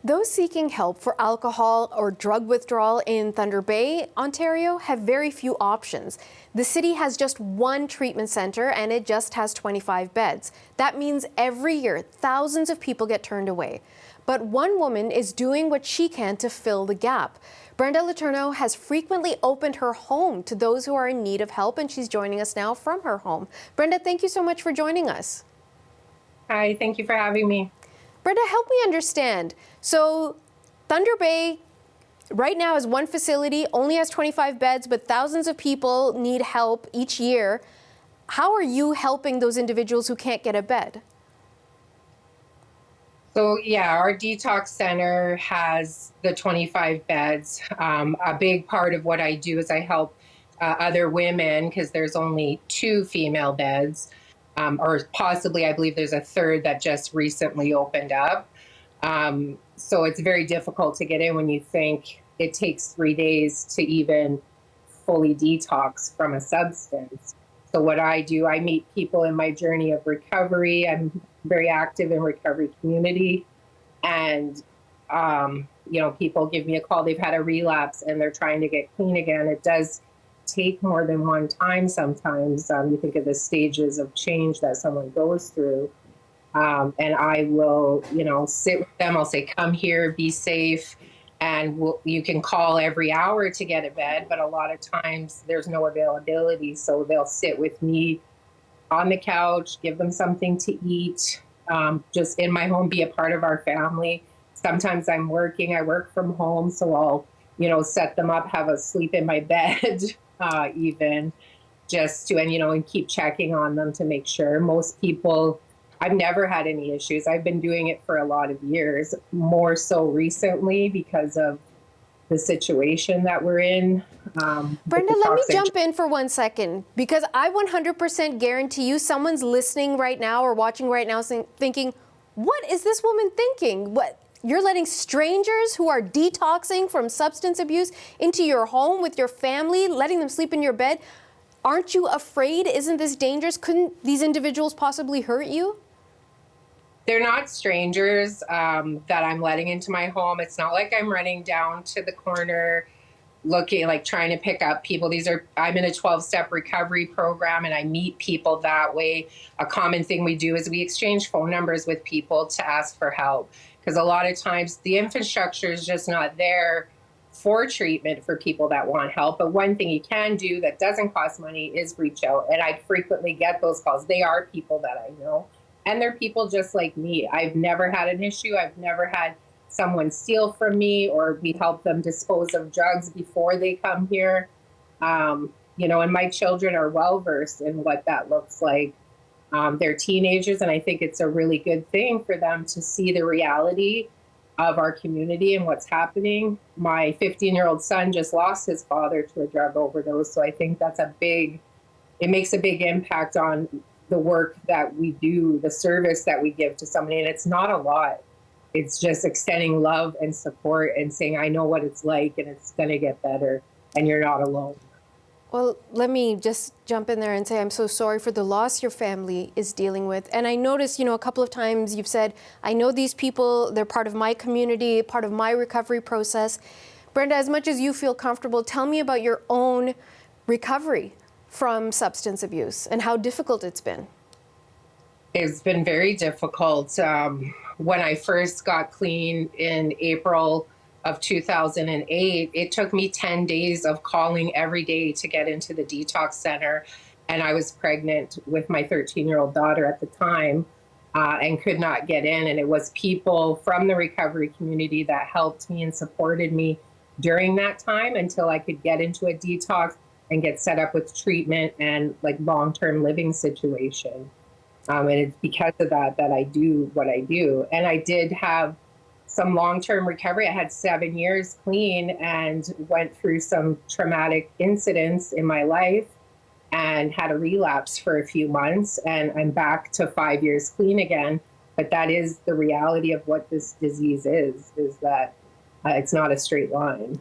Those seeking help for alcohol or drug withdrawal in Thunder Bay, Ontario, have very few options. The city has just one treatment center and it just has 25 beds. That means every year, thousands of people get turned away. But one woman is doing what she can to fill the gap. Brenda Letourneau has frequently opened her home to those who are in need of help, and she's joining us now from her home. Brenda, thank you so much for joining us. Hi, thank you for having me. Brenda, help me understand. So Thunder Bay right now is one facility, only has 25 beds, but thousands of people need help each year. How are you helping those individuals who can't get a bed? So yeah, our detox center has the 25 beds. A big part of what I do is I help other women, because there's only 2 female beds. Or possibly, I believe there's a third that just recently opened up. So it's very difficult to get in when you think it takes 3 days to even fully detox from a substance. So what I do, I meet people in my journey of recovery. I'm very active in recovery community. And, people give me a call. They've had a relapse and they're trying to get clean again. It does take more than one time sometimes. You think of the stages of change that someone goes through. And I will, sit with them. I'll say, come here, be safe. And you can call every hour to get a bed, but a lot of times there's no availability. So they'll sit with me on the couch, give them something to eat, just in my home, be a part of our family. Sometimes I'm working, I work from home, so I'll, set them up, have a sleep in my bed, even just to, and keep checking on them to make sure. Most people, I've never had any issues. I've been doing it for a lot of years, more so recently because of the situation that we're in. Brenda, let me jump in for 1 second, because I 100% guarantee you someone's listening right now or watching right now thinking, what is this woman thinking? What? You're letting strangers who are detoxing from substance abuse into your home with your family, letting them sleep in your bed. Aren't you afraid? Isn't this dangerous? Couldn't these individuals possibly hurt you? They're not strangers that I'm letting into my home. It's not like I'm running down to the corner looking, like trying to pick up people. I'm in a 12-step recovery program and I meet people that way. A common thing we do is we exchange phone numbers with people to ask for help, because a lot of times the infrastructure is just not there for treatment for people that want help. But one thing you can do that doesn't cost money is reach out. And I frequently get those calls. They are people that I know. And they're people just like me. I've never had an issue. I've never had someone steal from me, or we help them dispose of drugs before they come here. And my children are well versed in what that looks like. They're teenagers, and I think it's a really good thing for them to see the reality of our community and what's happening. My 15-year-old son just lost his father to a drug overdose. So I think that's it makes a big impact on the work that we do, the service that we give to somebody. And it's not a lot. It's just extending love and support and saying, I know what it's like and it's going to get better and you're not alone. Well, let me just jump in there and say I'm so sorry for the loss your family is dealing with. And I noticed, a couple of times you've said, I know these people, they're part of my community, part of my recovery process. Brenda, as much as you feel comfortable, tell me about your own recovery from substance abuse and how difficult it's been. It's been very difficult. When I first got clean in April of 2008, it took me 10 days of calling every day to get into the detox center. And I was pregnant with my 13-year-old daughter at the time and could not get in. And it was people from the recovery community that helped me and supported me during that time until I could get into a detox and get set up with treatment and like long-term living situation. And it's because of that I do what I do. And I did have some long-term recovery. I had 7 years clean and went through some traumatic incidents in my life and had a relapse for a few months. And I'm back to 5 years clean again. But that is the reality of what this disease is that it's not a straight line.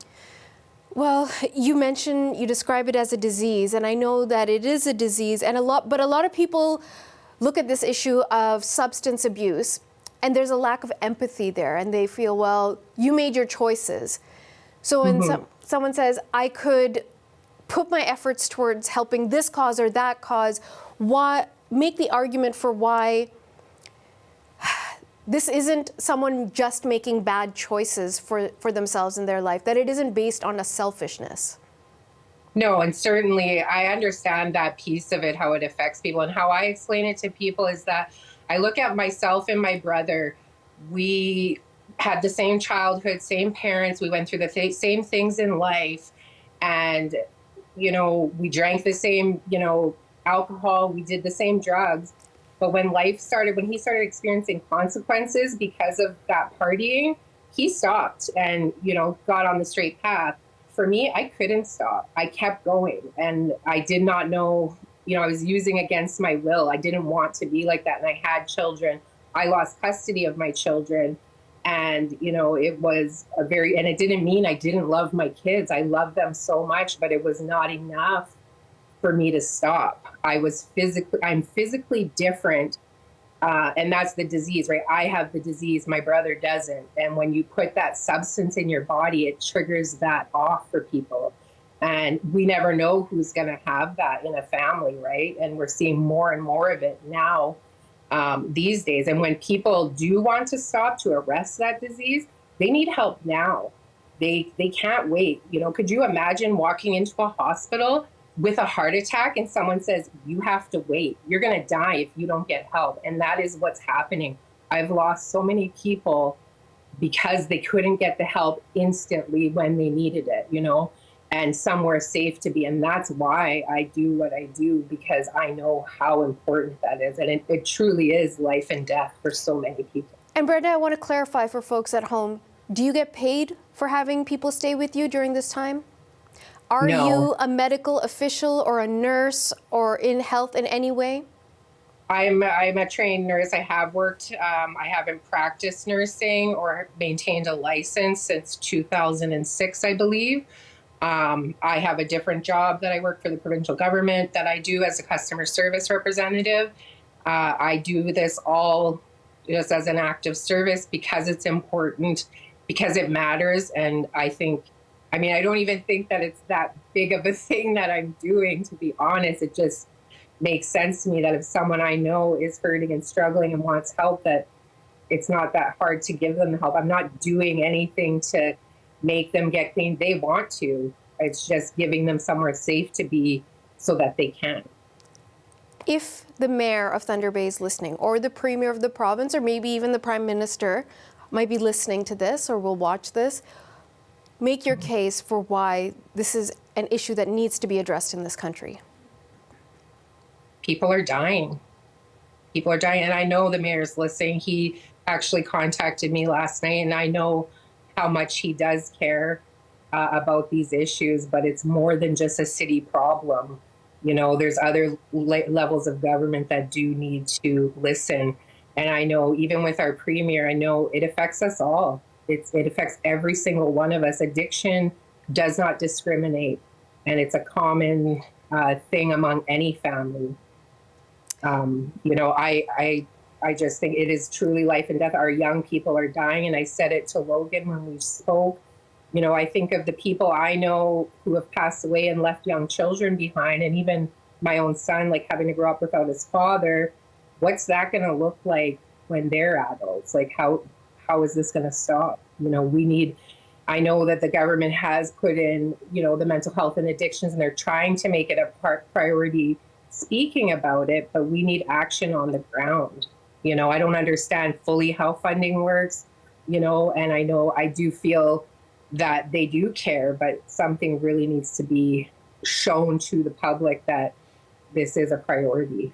Well, you describe it as a disease, and I know that it is a disease, but a lot of people look at this issue of substance abuse and there's a lack of empathy there, and they feel, well, you made your choices. So when someone says, I could put my efforts towards helping this cause or that cause, why make the argument for why this isn't someone just making bad choices for themselves in their life, that it isn't based on a selfishness. No, and certainly I understand that piece of it, how it affects people. And how I explain it to people is that I look at myself and my brother. We had the same childhood, same parents. We went through the same things in life. And, we drank the same, alcohol. We did the same drugs. But when he started experiencing consequences because of that partying, he stopped and, got on the straight path. For me, I couldn't stop. I kept going, and I did not know, I was using against my will. I didn't want to be like that. And I had children. I lost custody of my children. And, it was and it didn't mean I didn't love my kids. I loved them so much, but it was not enough for me to stop. I'm physically different. And that's the disease, right? I have the disease, my brother doesn't. And when you put that substance in your body, it triggers that off for people. And we never know who's going to have that in a family, right? And we're seeing more and more of it now these days. And when people do want to stop to arrest that disease, they need help now. They can't wait. Could you imagine walking into a hospital with a heart attack and someone says, you have to wait, you're going to die if you don't get help? And that is what's happening. I've lost so many people because they couldn't get the help instantly when they needed it, and somewhere safe to be. And that's why I do what I do, because I know how important that is. And it truly is life and death for so many people. And Brenda, I want to clarify for folks at home, do you get paid for having people stay with you during this time? Are you a medical official or a nurse or in health in any way? I'm a trained nurse. I have worked, I haven't practiced nursing or maintained a license since 2006, I believe. I have a different job that I work for the provincial government that I do as a customer service representative. I do this all just as an act of service because it's important, because it matters. And I don't even think that it's that big of a thing that I'm doing, to be honest. It just makes sense to me that if someone I know is hurting and struggling and wants help, that it's not that hard to give them the help. I'm not doing anything to make them get clean. They want to. It's just giving them somewhere safe to be so that they can. If the mayor of Thunder Bay is listening, or the premier of the province, or maybe even the prime minister might be listening to this or will watch this, make your case for why this is an issue that needs to be addressed in this country. People are dying. People are dying. And I know the mayor's listening. He actually contacted me last night, and I know how much he does care about these issues, but it's more than just a city problem. There's other levels of government that do need to listen. And I know even with our premier, I know it affects us all. It affects every single one of us. Addiction does not discriminate, and it's a common thing among any family. I just think it is truly life and death. Our young people are dying, and I said it to Logan when we spoke. I think of the people I know who have passed away and left young children behind, and even my own son, like having to grow up without his father. What's that going to look like when they're adults? Like, how is this going to stop? I know that the government has put in, the mental health and addictions, and they're trying to make it a priority speaking about it, but we need action on the ground. I don't understand fully how funding works, and I do feel that they do care, but something really needs to be shown to the public that this is a priority.